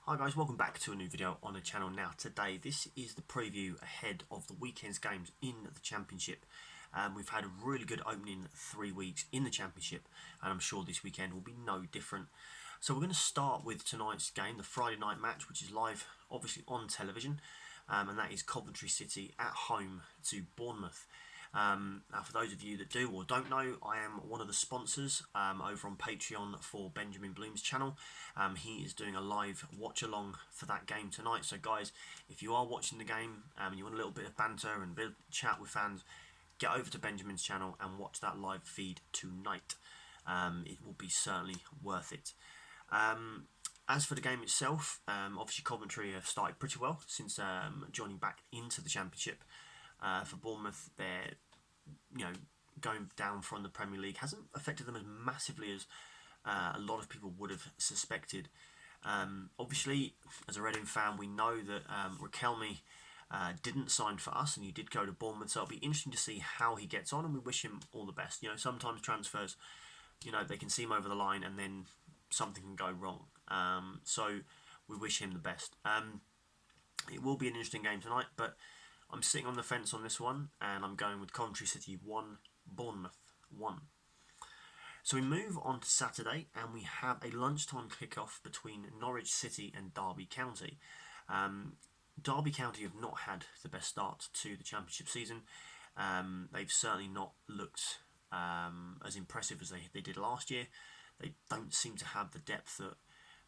Hi guys, welcome back to a new video on the channel. Now today, this is the preview ahead of the weekend's games in the Championship. We've had a really good opening 3 weeks in the Championship, and I'm sure this weekend will be no different. So we're going to start with tonight's game, the Friday night match, which is live obviously on television, and that is Coventry City at home to Bournemouth. Now for those of you that do or don't know, I am one of the sponsors over on Patreon for Benjamin Bloom's channel. He is doing a live watch along for that game tonight. So guys, if you are watching the game and you want a little bit of banter and a bit of chat with fans, get over to Benjamin's channel and watch that live feed tonight. It will be certainly worth it. As for the game itself, obviously Coventry have started pretty well since joining back into the Championship. For Bournemouth, they're going down from the Premier League hasn't affected them as massively as a lot of people would have suspected. Obviously, as a Reading fan, we know that Wycombe didn't sign for us, and he did go to Bournemouth. So it'll be interesting to see how he gets on, and we wish him all the best. Sometimes transfers, they can seem over the line, and then something can go wrong. So we wish him the best. It will be an interesting game tonight, but I'm sitting on the fence on this one, and I'm going with Coventry City 1, Bournemouth 1. So we move on to Saturday, and we have a lunchtime kickoff between Norwich City and Derby County. Derby County have not had the best start to the Championship season. They've certainly not looked as impressive as they did last year. They don't seem to have the depth that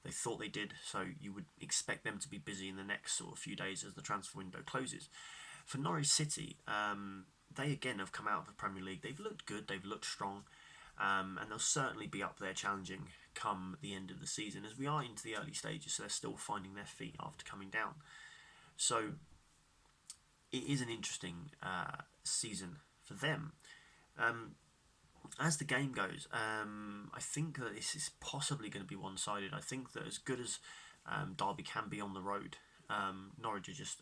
they thought they did, so you would expect them to be busy in the next sort of few days as the transfer window closes. For Norwich City, they again have come out of the Premier League. They've looked good, they've looked strong, and they'll certainly be up there challenging come the end of the season, as we are into the early stages, so they're still finding their feet after coming down. So it is an interesting season for them. As the game goes, I think that this is possibly going to be one-sided. I think that as good as Derby can be on the road, Norwich are just...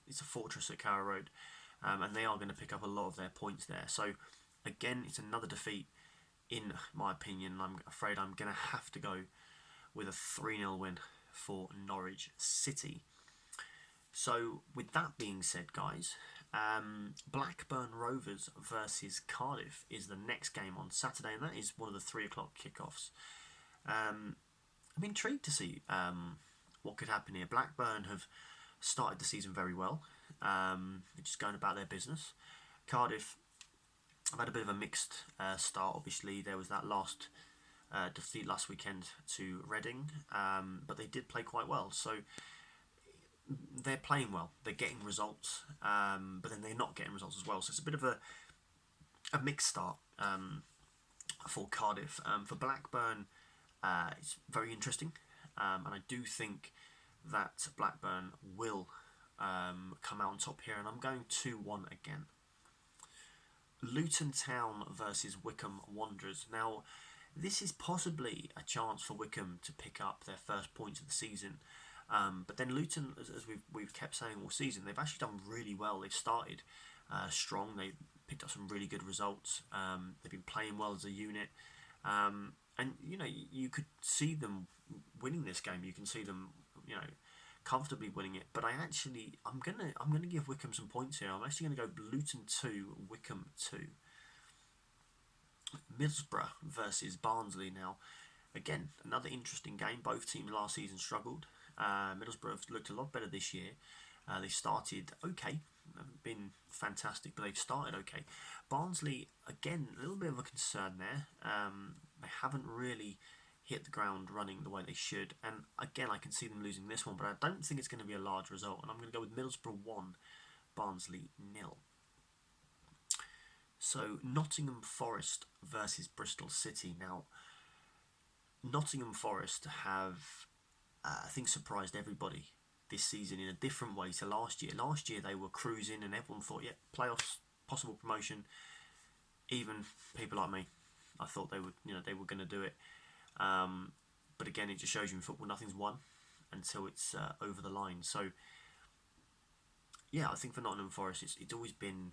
it's a fortress at Carrow Road, and they are going to pick up a lot of their points there. So again, it's another defeat in my opinion. I'm afraid I'm going to have to go with a 3-0 win for Norwich City. So with that being said, guys, Blackburn Rovers versus Cardiff is the next game on Saturday, and that is one of the 3 o'clock kickoffs. I'm intrigued to see what could happen here. Blackburn have started the season very well, they're just going about their business. Cardiff have had a bit of a mixed start. Obviously there was that last defeat last weekend to Reading, but they did play quite well, so they're playing well, they're getting results, but then they're not getting results as well, so it's a bit of a mixed start for Cardiff. For Blackburn, it's very interesting, and I do think that Blackburn will come out on top here, and I'm going 2-1 again. Luton Town versus Wycombe Wanderers. Now, this is possibly a chance for Wycombe to pick up their first points of the season, but then Luton, as we've kept saying all season, they've actually done really well. They've started strong, they picked up some really good results, they've been playing well as a unit, and you could see them winning this game. You can see them comfortably winning it, but I'm gonna give Wycombe some points here. I'm actually gonna go Luton 2, Wycombe 2. Middlesbrough versus Barnsley. Now, again, another interesting game. Both teams last season struggled. Middlesbrough have looked a lot better this year. They started okay, haven't been fantastic, but they've started okay. Barnsley, again, a little bit of a concern there. They haven't really hit the ground running the way they should, and again I can see them losing this one, but I don't think it's going to be a large result, and I'm going to go with Middlesbrough 1, Barnsley 0. So Nottingham Forest versus Bristol City. Now, Nottingham Forest have I think surprised everybody this season in a different way to last year. Last year they were cruising and everyone thought, yeah, playoffs, possible promotion. Even people like me, I thought they were going to do it. But again, it just shows you in football nothing's won until it's over the line. So yeah, I think for Nottingham Forest, it's always been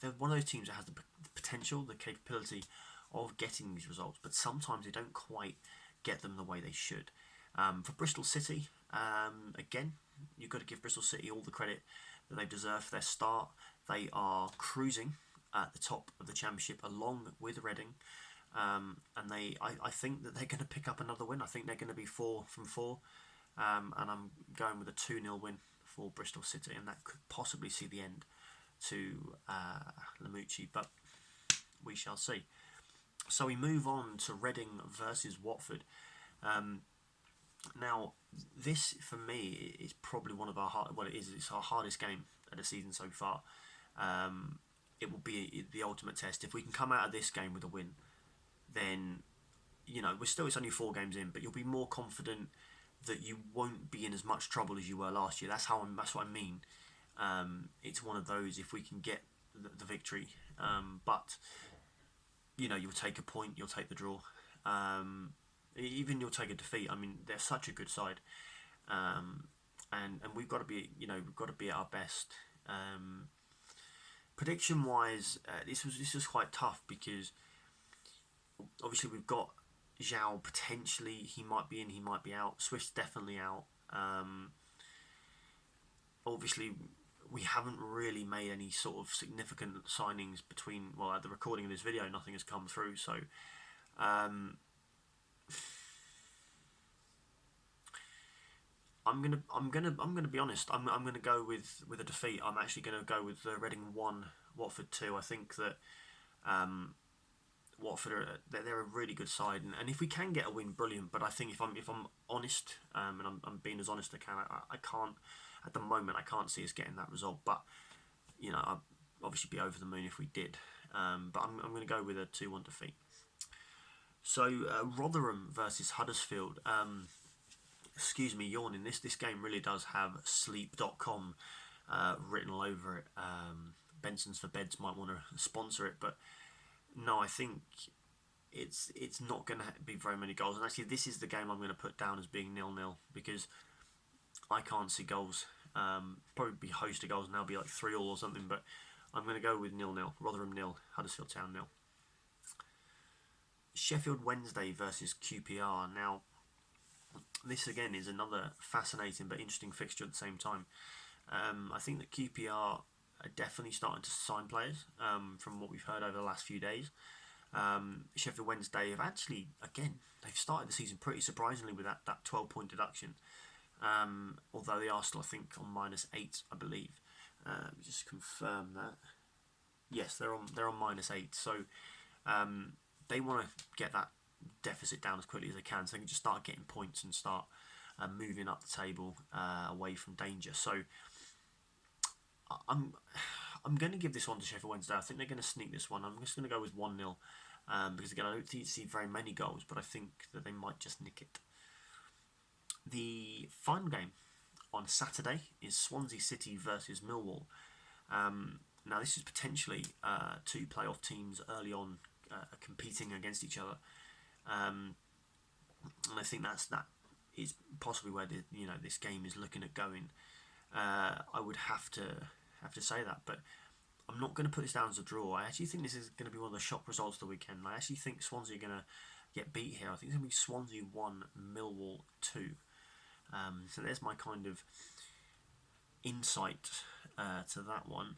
they're one of those teams that has the potential, the capability of getting these results, but sometimes they don't quite get them the way they should. For Bristol City, again, you've got to give Bristol City all the credit that they deserve for their start. They are cruising at the top of the Championship along with Reading. And I think that they're going to pick up another win. I think they're going to be 4 from 4. And I'm going with a 2-0 win for Bristol City, and that could possibly see the end to Lamucci, but we shall see. So we move on to Reading versus Watford. Now, this for me is probably one of our it's our hardest game of the season so far. It will be the ultimate test. If we can come out of this game with a win, then it's only 4 games in, but you'll be more confident that you won't be in as much trouble as you were last year. That's what I mean. It's one of those, if we can get the victory, but you'll take a point, you'll take the draw, even you'll take a defeat. I mean, they're such a good side, and we've got to be at our best. Prediction wise, this was quite tough because obviously we've got Zhao potentially, he might be in, he might be out. Swift's definitely out. Obviously, we haven't really made any sort of significant signings at the recording of this video. Nothing has come through, so I'm gonna be honest. I'm gonna go with a defeat. I'm actually gonna go with Reading 1, Watford 2. I think that Watford they're a really good side, and if we can get a win, brilliant. But I think if I'm honest, and I'm being as honest as I can, I can't at the moment. I can't see us getting that result. But I'd obviously be over the moon if we did. But I'm going to go with a 2-1 defeat. So Rotherham versus Huddersfield. Excuse me, yawning. This game really does have sleep.com written all over it. Benson's for Beds might want to sponsor it, but no, I think it's not going to be very many goals. And actually, this is the game I'm going to put down as being 0-0 because I can't see goals. Probably be a host of goals, and they'll be like 3-3 or something. But I'm going to go with 0-0. Rotherham 0, Huddersfield Town 0. Sheffield Wednesday versus QPR. Now, this again is another fascinating but interesting fixture at the same time. I think that QPR are definitely starting to sign players from what we've heard over the last few days. Sheffield Wednesday have actually, again, they've started the season pretty surprisingly with that 12-point deduction. Although they are still, I think, on -8, I believe. Let me just confirm that. Yes, they're on -8. So they want to get that deficit down as quickly as they can, so they can just start getting points and start moving up the table away from danger. So I'm going to give this one to Sheffield Wednesday. I think they're going to sneak this one. I'm just going to go with 1-0 because again I don't see very many goals, but I think that they might just nick it. The final game on Saturday is Swansea City versus Millwall. Now this is potentially 2 playoff teams early on competing against each other, and I think that is possibly where this game is looking at going. I would have to say that, but I'm not going to put this down as a draw. I actually think this is going to be one of the shock results of the weekend. I actually think Swansea are going to get beat here. I think it's going to be Swansea 1, Millwall 2. So there's my kind of insight to that one.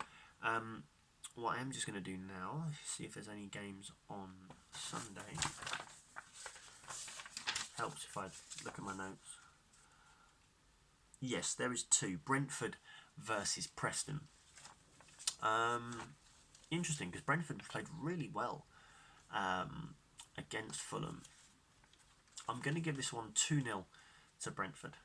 What I am just going to do now, see if there's any games on Sunday. Helps if I look at my notes. Yes, there is 2. Brentford versus Preston. Interesting, because Brentford played really well against Fulham. I'm going to give this one 2-0 to Brentford.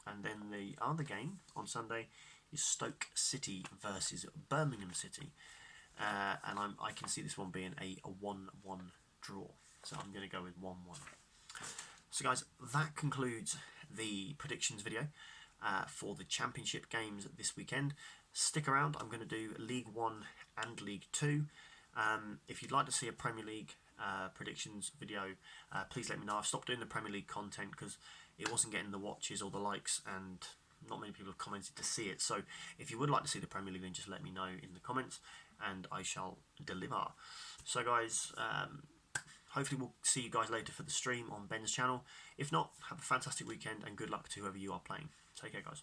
And then the other game on Sunday is Stoke City versus Birmingham City. And I can see this one being a 1-1 draw. So I'm going to go with 1-1. So guys, that concludes the predictions video for the Championship games this weekend. Stick around, I'm going to do League 1 and League 2. If you'd like to see a Premier League predictions video, please let me know. I've stopped doing the Premier League content because it wasn't getting the watches or the likes, and not many people have commented to see it. So if you would like to see the Premier League, then just let me know in the comments and I shall deliver. So guys, hopefully we'll see you guys later for the stream on Ben's channel. If not, have a fantastic weekend and good luck to whoever you are playing. Take care, guys.